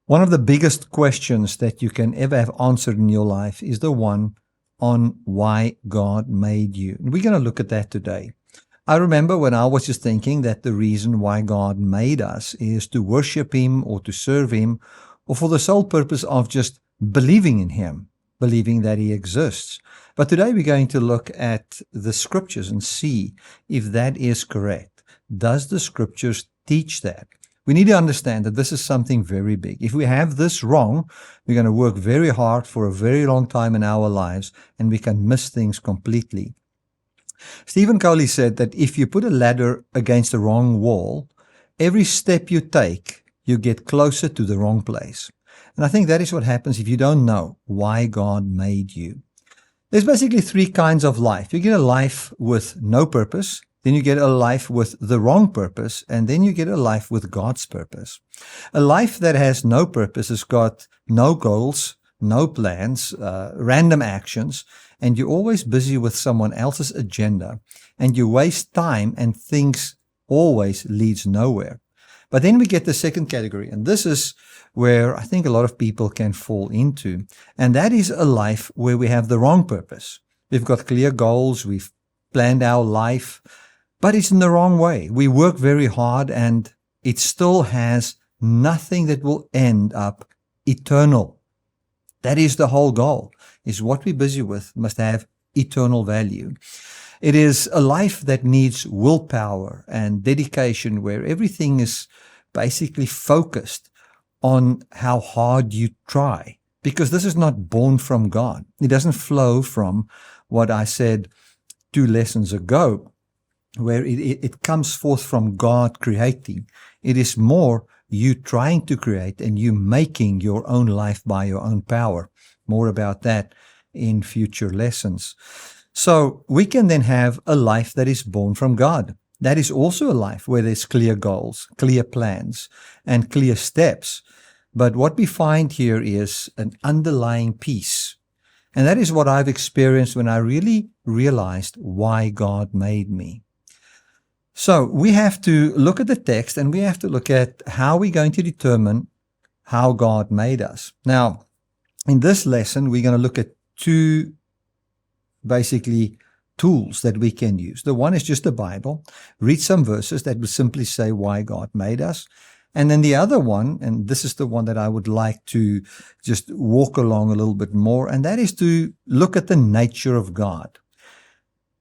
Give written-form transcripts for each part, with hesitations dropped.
One of the biggest questions that you can ever have answered in your life is the one on why God made you. And we're going to look at that today. I remember when I was just thinking that the reason why God made us is to worship Him or to serve Him, or for the sole purpose of just believing in Him, believing that He exists. But today we're going to look at the Scriptures and see if that is correct. Does the Scriptures teach that? We need to understand that this is something very big. If we have this wrong, we're going to work very hard for a very long time in our lives, and we can miss things completely. Stephen Covey said that if you put a ladder against the wrong wall, every step you take, you get closer to the wrong place. And I think that is what happens if you don't know why God made you. There's basically three kinds of life. You get a life with no purpose, then you get a life with the wrong purpose, and then you get a life with God's purpose. A life that has no purpose has got no goals, no plans, random actions, and you're always busy with someone else's agenda, and you waste time and things always leads nowhere. But then we get the second category, and this is where I think a lot of people can fall into, and that is a life where we have the wrong purpose. We've got clear goals, we've planned our life, but it's in the wrong way. We work very hard, and it still has nothing that will end up eternal. That is the whole goal, is what we're busy with must have eternal value. It is a life that needs willpower and dedication, where everything is basically focused on how hard you try, because this is not born from God. It doesn't flow from what I said 2 lessons ago, where it comes forth from God creating. It is more you trying to create and you making your own life by your own power. More about that in future lessons. So we can then have a life that is born from God. That is also a life where there's clear goals, clear plans, and clear steps. But what we find here is an underlying peace. And that is what I've experienced when I really realized why God made me. So we have to look at the text, and we have to look at how we're going to determine how God made us. Now, in this lesson, we're going to look at 2 basically tools that we can use. The one is just the Bible. Read some verses that will simply say why God made us. And then the other one, and this is the one that I would like to just walk along a little bit more, and that is to look at the nature of God.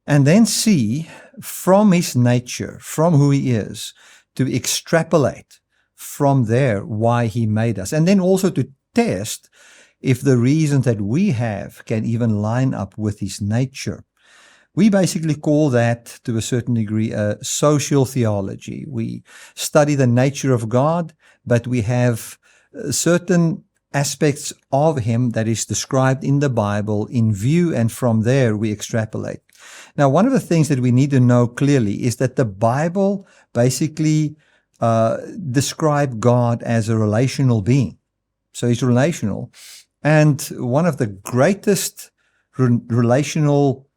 And then see from His nature, from who He is, to extrapolate from there why He made us. And then also to test if the reasons that we have can even line up with His nature. We basically call that, to a certain degree, a social theology. We study the nature of God, but we have certain aspects of Him that is described in the Bible in view, and from there we extrapolate. Now, one of the things that we need to know clearly is that the Bible basically describes God as a relational being. So He's relational. And one of the greatest relational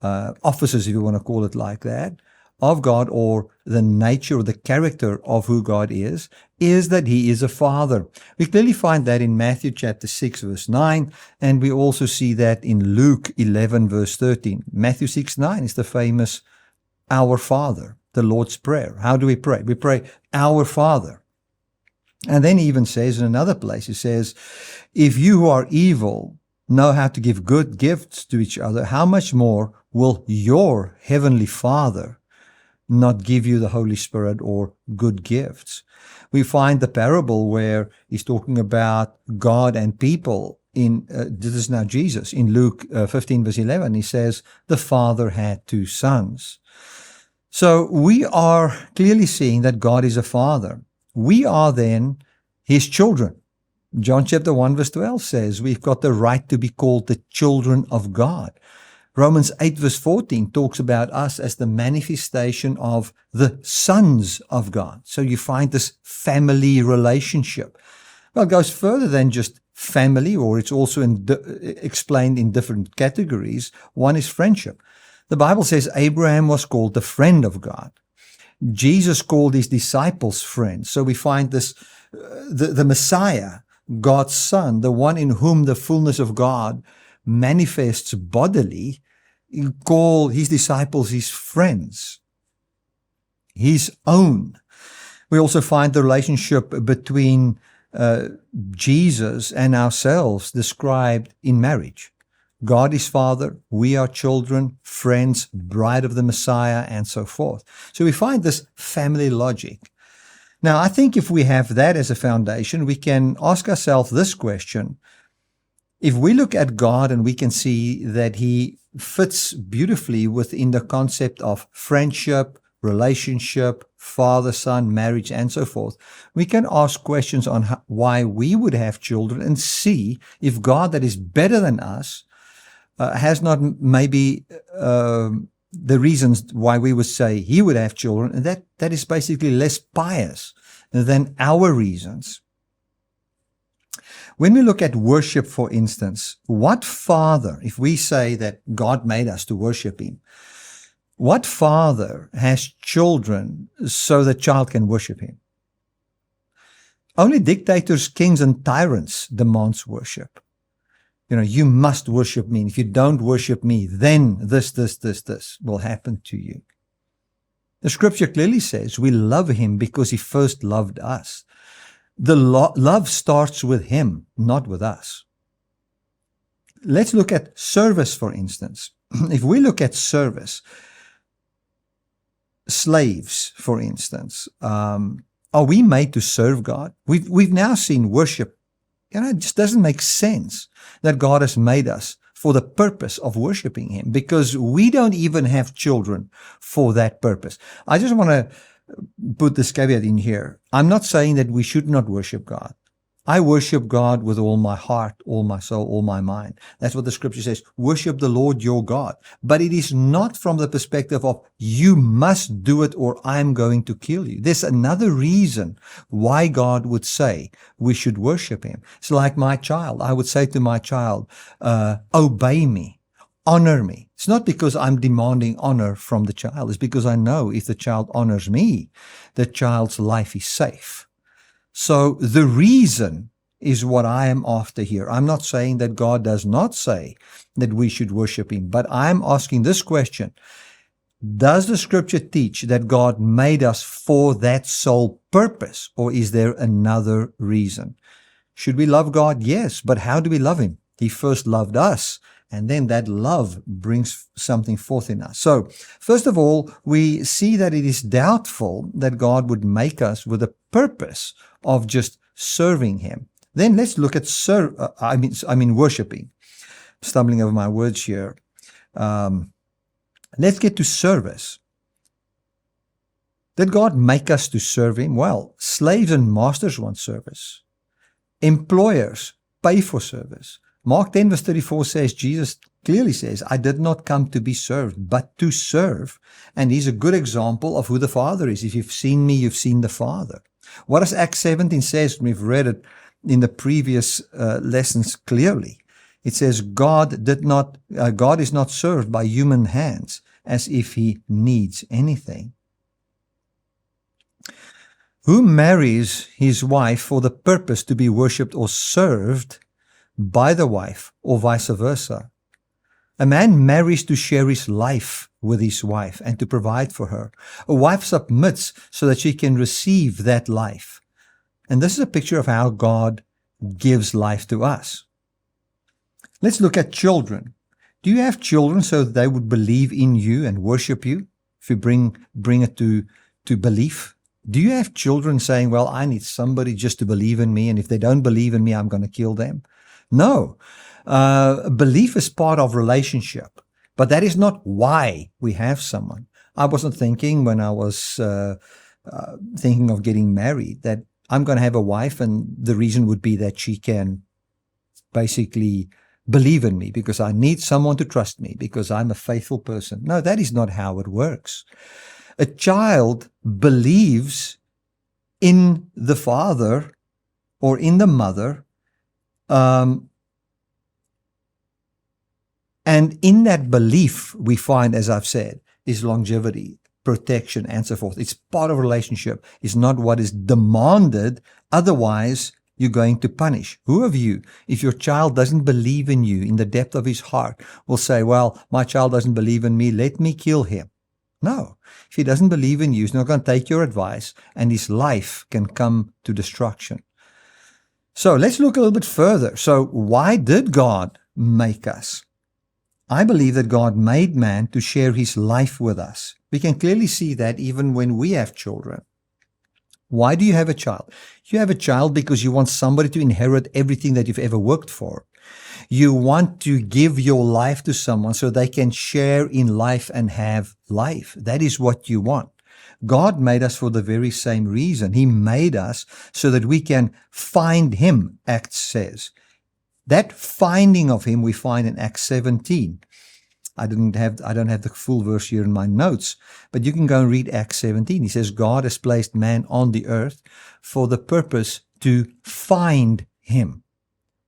offices, if you want to call it like that, of God, or the nature or the character of who God is that He is a Father. We clearly find that in Matthew chapter 6, verse 9, and we also see that in Luke 11, verse 13. Matthew 6:9 is the famous Our Father, the Lord's Prayer. How do we pray? We pray, Our Father. And then He even says in another place, He says, if you who are evil know how to give good gifts to each other, how much more will your heavenly Father not give you the Holy Spirit or good gifts? We find the parable where He's talking about God and people in, this is now Jesus, in Luke 15 verse 11, He says, the Father had 2 sons. So we are clearly seeing that God is a Father. We are then His children. John chapter 1 verse 12 says we've got the right to be called the children of God. Romans 8 verse 14 talks about us as the manifestation of the sons of God. So you find this family relationship. Well, it goes further than just family, or it's also explained in different categories. One is friendship. The Bible says Abraham was called the friend of God. Jesus called His disciples friends. So we find this the Messiah, God's Son, the one in whom the fullness of God manifests bodily, call his disciples his friends, his own. We also find the relationship between Jesus and ourselves described in marriage. God is Father, we are children, friends, bride of the Messiah, and so forth. So we find this family logic. Now, I think if we have that as a foundation, we can ask ourselves this question. If we look at God and we can see that he fits beautifully within the concept of friendship, relationship, father-son, marriage, and so forth, we can ask questions on why we would have children and see if God that is better than us has not maybe the reasons why we would say he would have children, and that is basically less pious than our reasons. When we look at worship, for instance, what father, if we say that God made us to worship him, what father has children so the child can worship him? Only dictators, kings, and tyrants demands worship. You must worship me. And if you don't worship me, then this will happen to you. The scripture clearly says we love him because he first loved us. The love starts with him, not with us. Let's look at service, for instance. If we look at service, slaves, for instance, are we made to serve God? We've now seen worship. It just doesn't make sense that God has made us for the purpose of worshiping him, because we don't even have children for that purpose. I just want to put this caveat in here. I'm not saying that we should not worship God. I worship God with all my heart, all my soul, all my mind. That's what the scripture says. Worship the Lord your God. But it is not from the perspective of you must do it or I'm going to kill you. There's another reason why God would say we should worship him. It's like my child. I would say to my child, obey me, honor me. It's not because I'm demanding honor from the child. It's because I know if the child honors me, the child's life is safe. So the reason is what I am after here. I'm not saying that God does not say that we should worship him, but I'm asking this question. Does the scripture teach that God made us for that sole purpose, or is there another reason? Should we love God? Yes, but how do we love him? He first loved us, and then that love brings something forth in us. So, first of all, we see that it is doubtful that God would make us with a purpose of just serving him. Then let's look at worshiping. Stumbling over my words here. Let's get to service. Did God make us to serve him? Well, slaves and masters want service. Employers pay for service. Mark 10 verse 34 says, Jesus clearly says, I did not come to be served, but to serve. And he's a good example of who the Father is. If you've seen me, you've seen the Father. What does Acts 17 says? We've read it in the previous lessons clearly. It says, God is not served by human hands as if he needs anything. Who marries his wife for the purpose to be worshipped or served by the wife, or vice versa? A man marries to share his life with his wife and to provide for her. A wife submits so that she can receive that life. And this is a picture of how God gives life to us. Let's look at children. Do you have children so that they would believe in you and worship you? If you bring it to belief. Do you have children saying, well, I need somebody just to believe in me, and if they don't believe in me, I'm going to kill them? No. Belief is part of relationship, but that is not why we have someone. I wasn't thinking when I was thinking of getting married that I'm going to have a wife and the reason would be that she can basically believe in me because I need someone to trust me because I'm a faithful person. No, that is not how it works. A child believes in the father or in the mother, and in that belief, we find, as I've said, is longevity. protection, and so forth. It's part of a relationship. It's not what is demanded. Otherwise, you're going to punish. Who of you, if your child doesn't believe in you in the depth of his heart, will say, well, my child doesn't believe in me, let me kill him? No. If he doesn't believe in you, he's not going to take your advice, and his life can come to destruction. So let's look a little bit further. So why did God make us? I believe that God made man to share his life with us. We can clearly see that even when we have children. Why do you have a child? You have a child because you want somebody to inherit everything that you've ever worked for. You want to give your life to someone so they can share in life and have life. That is what you want. God made us for the very same reason. He made us so that we can find him, Acts says. That finding of him we find in Acts 17. I don't have the full verse here in my notes, but you can go and read Acts 17. He says, God has placed man on the earth for the purpose to find him.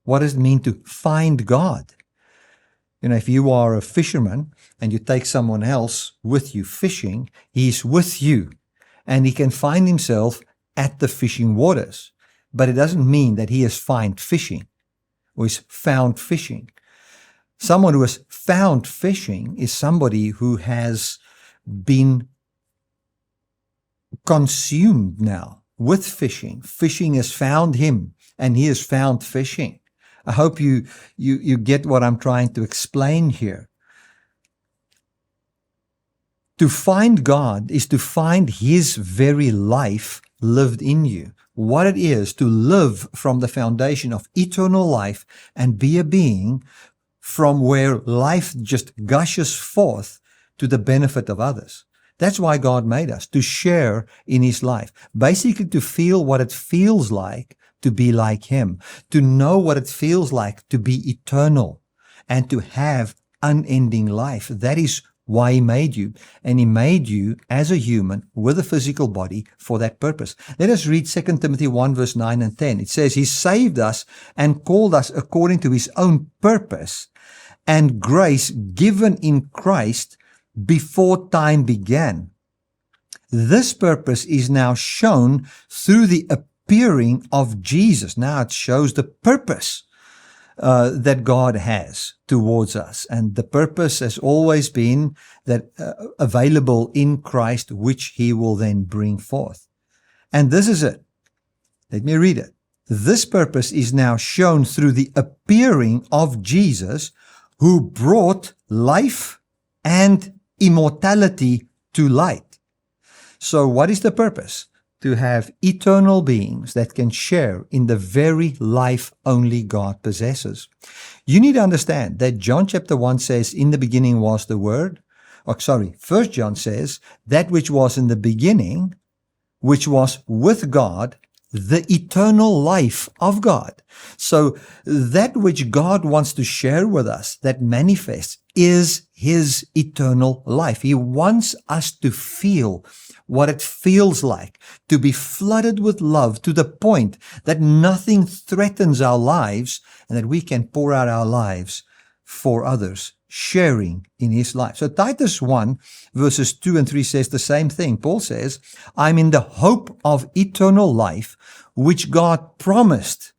What does it mean to find God? You know, if you are a fisherman and you take someone else with you fishing, he's with you and he can find himself at the fishing waters. But it doesn't mean that he is found fishing or is found fishing. Someone who has found fishing is somebody who has been consumed now with fishing. Fishing has found him and he has found fishing. I hope you get what I'm trying to explain here. To find God is to find his very life lived in you. What it is to live from the foundation of eternal life and be a being from where life just gushes forth to the benefit of others. That's why God made us, to share in his life. Basically to feel what it feels like to be like him, to know what it feels like to be eternal and to have unending life. That is why he made you. And he made you as a human with a physical body for that purpose. Let us read 2 Timothy 1 verse 9 and 10. It says, he saved us and called us according to his own purpose and grace given in Christ before time began. This purpose is now shown through the appearing of Jesus. Now it shows the purpose that God has towards us. And the purpose has always been that available in Christ, which he will then bring forth. And this is it. Let me read it. This purpose is now shown through the appearing of Jesus, who brought life and immortality to light. So what is the purpose? To have eternal beings that can share in the very life only God possesses. You need to understand that John chapter 1 says, in the beginning was the Word. 1 John says, that which was in the beginning, which was with God, the eternal life of God. So that which God wants to share with us, that manifests, is his eternal life. He wants us to feel what it feels like to be flooded with love to the point that nothing threatens our lives and that we can pour out our lives for others, sharing in his life. So Titus 1 verses 2 and 3 says the same thing. Paul says, I'm in the hope of eternal life, which God promised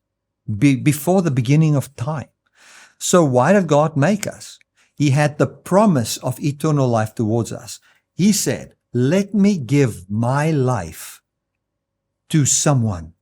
before the beginning of time. So why did God make us? He had the promise of eternal life towards us. He said, let me give my life to someone.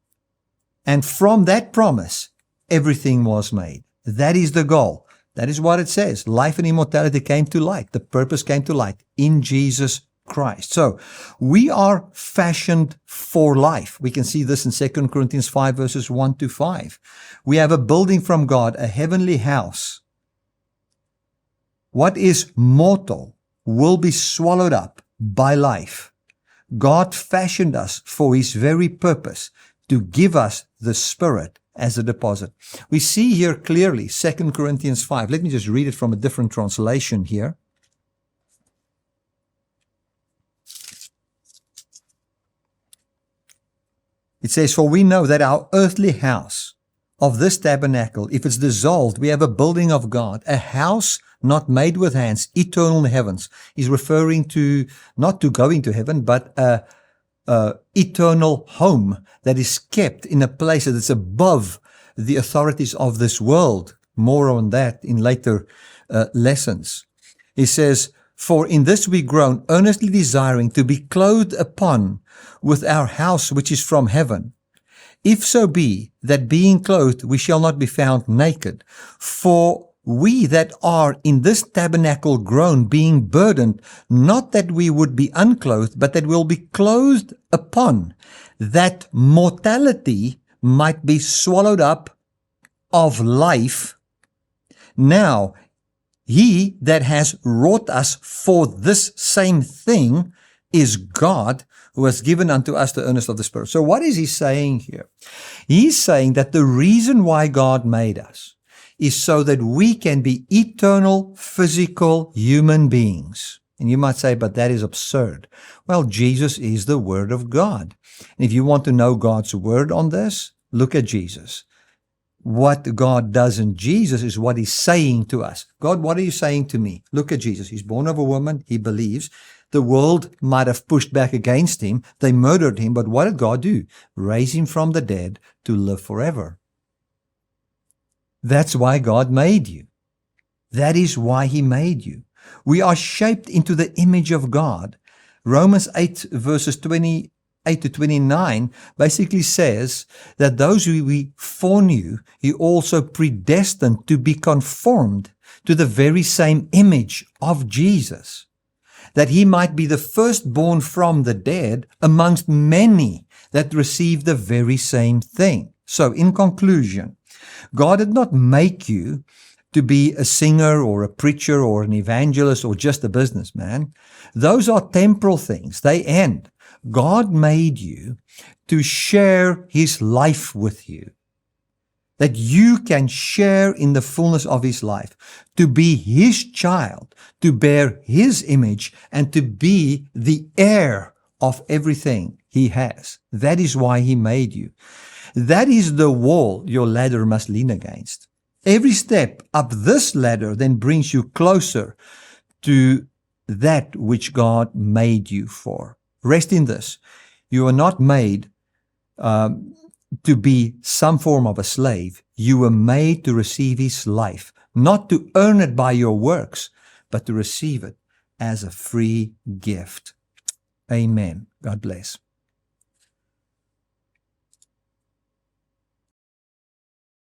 And from that promise, everything was made. That is the goal. That is what it says. Life and immortality came to light. The purpose came to light in Jesus Christ. So we are fashioned for life. We can see this in 2 Corinthians 5 verses 1 to 5. We have a building from God, a heavenly house. What is mortal will be swallowed up by life. God fashioned us for his very purpose, to give us the Spirit as a deposit. We see here clearly 2 Corinthians 5. Let me just read it from a different translation here. It says, for we know that our earthly house, of this tabernacle, if it's dissolved, we have a building of God, a house not made with hands, eternal in the heavens. He's referring to not to going to heaven, but a eternal home that is kept in a place that is above the authorities of this world. More on that in later lessons. He says, "For in this we groan, earnestly desiring to be clothed upon with our house which is from heaven. If so be that being clothed we shall not be found naked. For we that are in this tabernacle groan, being burdened, not that we would be unclothed, but that we'll be clothed upon, that mortality might be swallowed up of life. Now, he that has wrought us for this same thing is God, who has given unto us the earnest of the Spirit." So what is he saying here? He's saying that the reason why God made us is so that we can be eternal, physical human beings. And you might say, but that is absurd. Well, Jesus is the Word of God. And if you want to know God's Word on this, look at Jesus. What God does in Jesus is what He's saying to us. God, what are you saying to me? Look at Jesus. He's born of a woman. He believes. The world might have pushed back against Him. They murdered Him. But what did God do? Raise Him from the dead to live forever. That's why God made you. That is why He made you. We are shaped into the image of God. Romans 8 verses 28 to 29 basically says that those who He foreknew, He also predestined to be conformed to the very same image of Jesus, that He might be the firstborn from the dead amongst many that receive the very same thing. So, in conclusion, God did not make you to be a singer or a preacher or an evangelist or just a businessman. Those are temporal things. They end. God made you to share His life with you, that you can share in the fullness of His life, to be His child, to bear His image, and to be the heir of everything He has. That is why He made you. That is the wall your ladder must lean against. Every step up this ladder then brings you closer to that which God made you for. Rest in this. You are not made to be some form of a slave. You were made to receive His life, not to earn it by your works, but to receive it as a free gift. Amen. God bless.